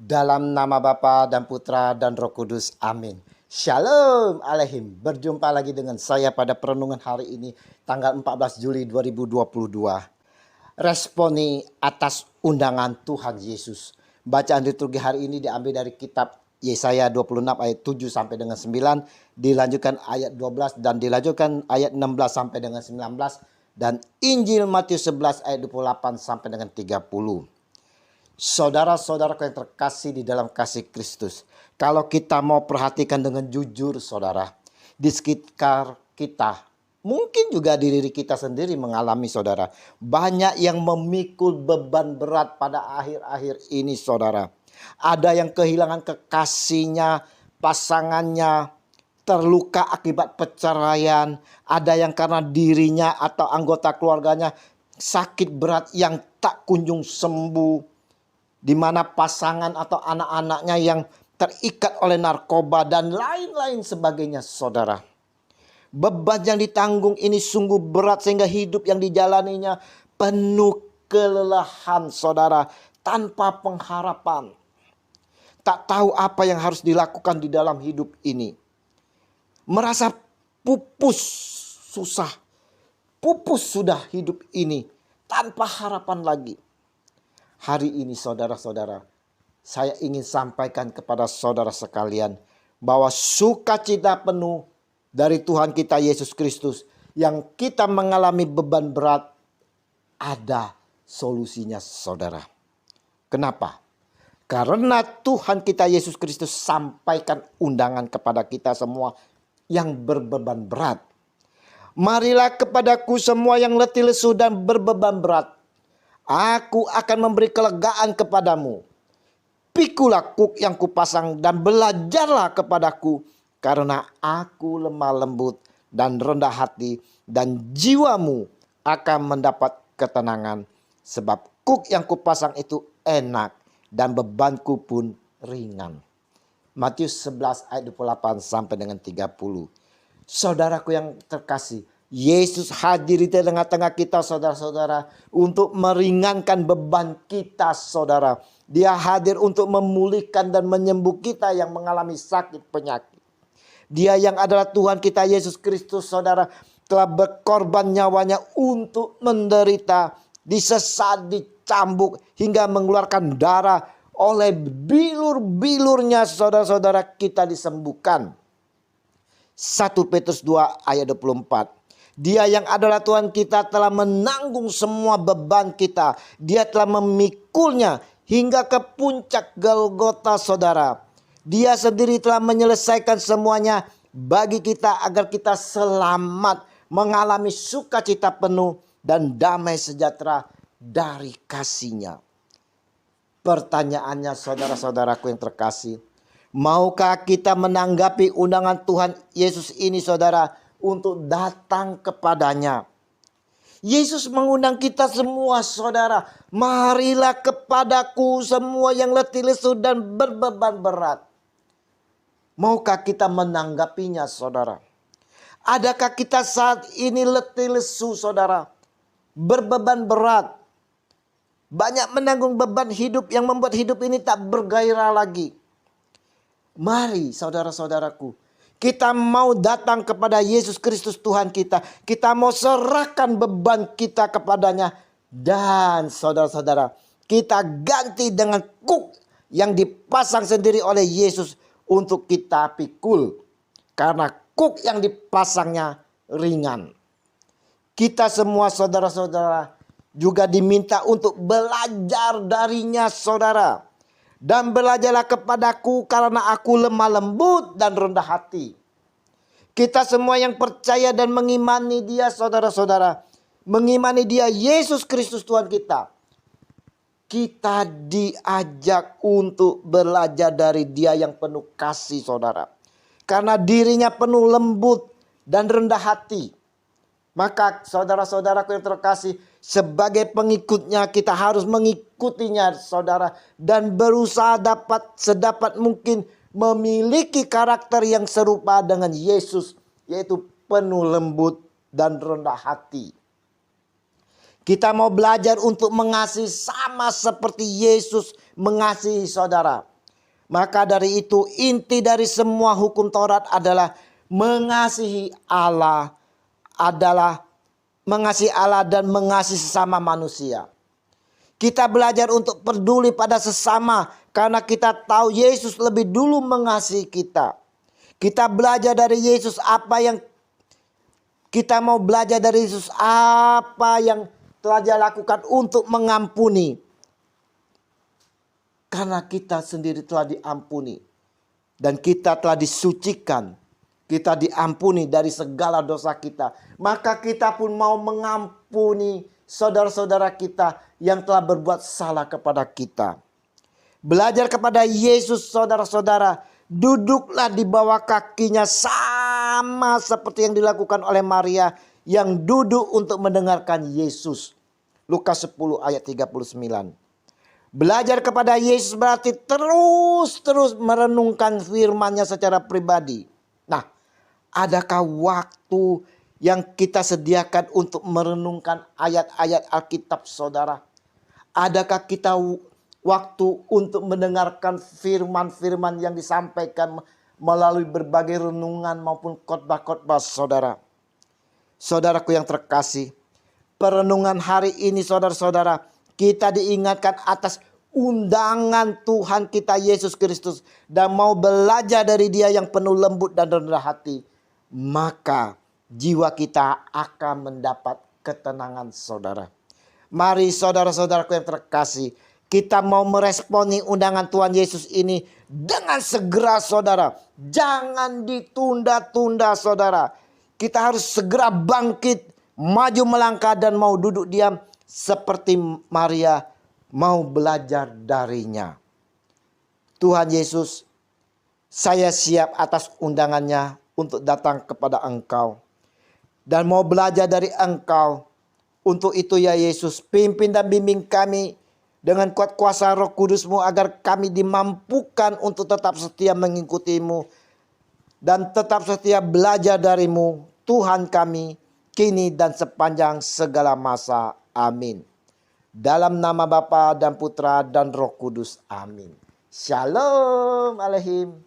Dalam nama Bapa dan Putra dan Roh Kudus. Amin. Shalom Aleihim. Berjumpa lagi dengan saya pada perenungan hari ini tanggal 14 Juli 2022. Responi atas undangan Tuhan Yesus. Bacaan liturgi hari ini diambil dari kitab Yesaya 26 ayat 7 sampai dengan 9, dilanjutkan ayat 12 dan dilanjutkan ayat 16 sampai dengan 19, dan Injil Matius 11 ayat 28 sampai dengan 30. Saudara-saudaraku yang terkasih di dalam kasih Kristus, kalau kita mau perhatikan dengan jujur saudara, di sekitar kita, mungkin juga di diri kita sendiri mengalami saudara, banyak yang memikul beban berat pada akhir-akhir ini saudara. Ada yang kehilangan kekasihnya, pasangannya, terluka akibat perceraian, ada yang karena dirinya atau anggota keluarganya sakit berat yang tak kunjung sembuh, di mana pasangan atau anak-anaknya yang terikat oleh narkoba dan lain-lain sebagainya saudara. Beban yang ditanggung ini sungguh berat sehingga hidup yang dijalaninya penuh kelelahan saudara, tanpa pengharapan. Tak tahu apa yang harus dilakukan di dalam hidup ini. Merasa pupus, susah. Pupus sudah hidup ini tanpa harapan lagi. Hari ini saudara-saudara, saya ingin sampaikan kepada saudara sekalian bahwa sukacita penuh dari Tuhan kita Yesus Kristus yang kita mengalami beban berat, ada solusinya saudara. Kenapa? Karena Tuhan kita Yesus Kristus sampaikan undangan kepada kita semua yang berbeban berat. Marilah kepadaku semua yang letih lesu dan berbeban berat, aku akan memberi kelegaan kepadamu. Pikulah kuk yang kupasang dan belajarlah kepadaku, karena aku lemah lembut dan rendah hati, dan jiwamu akan mendapat ketenangan. Sebab kuk yang kupasang itu enak dan bebanku pun ringan. Matius 11 ayat 28 sampai dengan 30. Saudaraku yang terkasih, Yesus hadir di tengah-tengah kita saudara-saudara untuk meringankan beban kita saudara. Dia hadir untuk memulihkan dan menyembuh kita yang mengalami sakit penyakit. Dia yang adalah Tuhan kita Yesus Kristus saudara, telah berkorban nyawanya untuk menderita, disesat, dicambuk hingga mengeluarkan darah. Oleh bilur-bilurnya saudara-saudara kita disembuhkan. 1 Petrus 2 ayat 24. Dia yang adalah Tuhan kita telah menanggung semua beban kita. Dia telah memikulnya hingga ke puncak Golgota saudara. Dia sendiri telah menyelesaikan semuanya bagi kita agar kita selamat, mengalami sukacita penuh dan damai sejahtera dari kasih-Nya. Pertanyaannya saudara-saudaraku yang terkasih, maukah kita menanggapi undangan Tuhan Yesus ini saudara untuk datang kepadanya? Yesus mengundang kita semua saudara. Marilah kepadaku semua yang letih lesu dan berbeban berat. Maukah kita menanggapinya saudara? Adakah kita saat ini letih lesu saudara? Berbeban berat. Banyak menanggung beban hidup yang membuat hidup ini tak bergairah lagi. Mari saudara-saudaraku, kita mau datang kepada Yesus Kristus Tuhan kita. Kita mau serahkan beban kita kepadanya. Dan saudara-saudara, kita ganti dengan kuk yang dipasang sendiri oleh Yesus untuk kita pikul. Karena kuk yang dipasangnya ringan. Kita semua saudara-saudara juga diminta untuk belajar darinya saudara. Dan belajarlah kepadaku karena aku lemah lembut dan rendah hati. Kita semua yang percaya dan mengimani dia saudara-saudara, mengimani dia Yesus Kristus Tuhan kita, kita diajak untuk belajar dari dia yang penuh kasih saudara. Karena dirinya penuh lembut dan rendah hati. Maka saudara-saudaraku yang terkasih, sebagai pengikutnya kita harus mengikutinya saudara. Dan berusaha sedapat mungkin memiliki karakter yang serupa dengan Yesus. Yaitu penuh lembut dan rendah hati. Kita mau belajar untuk mengasihi sama seperti Yesus mengasihi saudara. Maka dari itu inti dari semua hukum Taurat adalah mengasihi Allah dan mengasihi sesama manusia. Kita belajar untuk peduli pada sesama karena kita tahu Yesus lebih dulu mengasihi kita. Kita belajar dari Yesus apa yang kita mau belajar dari Yesus, apa yang telah Dia lakukan untuk mengampuni. Karena kita sendiri telah diampuni dan kita telah disucikan. Kita diampuni dari segala dosa kita. Maka kita pun mau mengampuni saudara-saudara kita yang telah berbuat salah kepada kita. Belajar kepada Yesus, saudara-saudara. Duduklah di bawah kakinya sama seperti yang dilakukan oleh Maria yang duduk untuk mendengarkan Yesus. Lukas 10 ayat 39. Belajar kepada Yesus berarti terus merenungkan firman-Nya secara pribadi. Nah, adakah waktu yang kita sediakan untuk merenungkan ayat-ayat Alkitab, saudara? Adakah kita waktu untuk mendengarkan firman-firman yang disampaikan melalui berbagai renungan maupun khotbah-khotbah, saudara? Saudaraku yang terkasih, perenungan hari ini, saudara-saudara, kita diingatkan atas undangan Tuhan kita Yesus Kristus dan mau belajar dari Dia yang penuh lembut dan rendah hati, maka jiwa kita akan mendapat ketenangan, saudara. Mari saudara-saudaraku yang terkasih, kita mau meresponi undangan Tuhan Yesus ini dengan segera, saudara. Jangan ditunda-tunda, saudara. Kita harus segera bangkit, maju melangkah dan mau duduk diam seperti Maria mau belajar darinya. Tuhan Yesus, saya siap atas undangannya untuk datang kepada Engkau dan mau belajar dari Engkau. Untuk itu ya Yesus, pimpin dan bimbing kami dengan kuat kuasa Roh Kudus-Mu agar kami dimampukan untuk tetap setia mengikuti-Mu dan tetap setia belajar dari-Mu, Tuhan kami, kini dan sepanjang segala masa. Amin. Dalam nama Bapa dan Putra dan Roh Kudus. Amin. Shalom Alehim.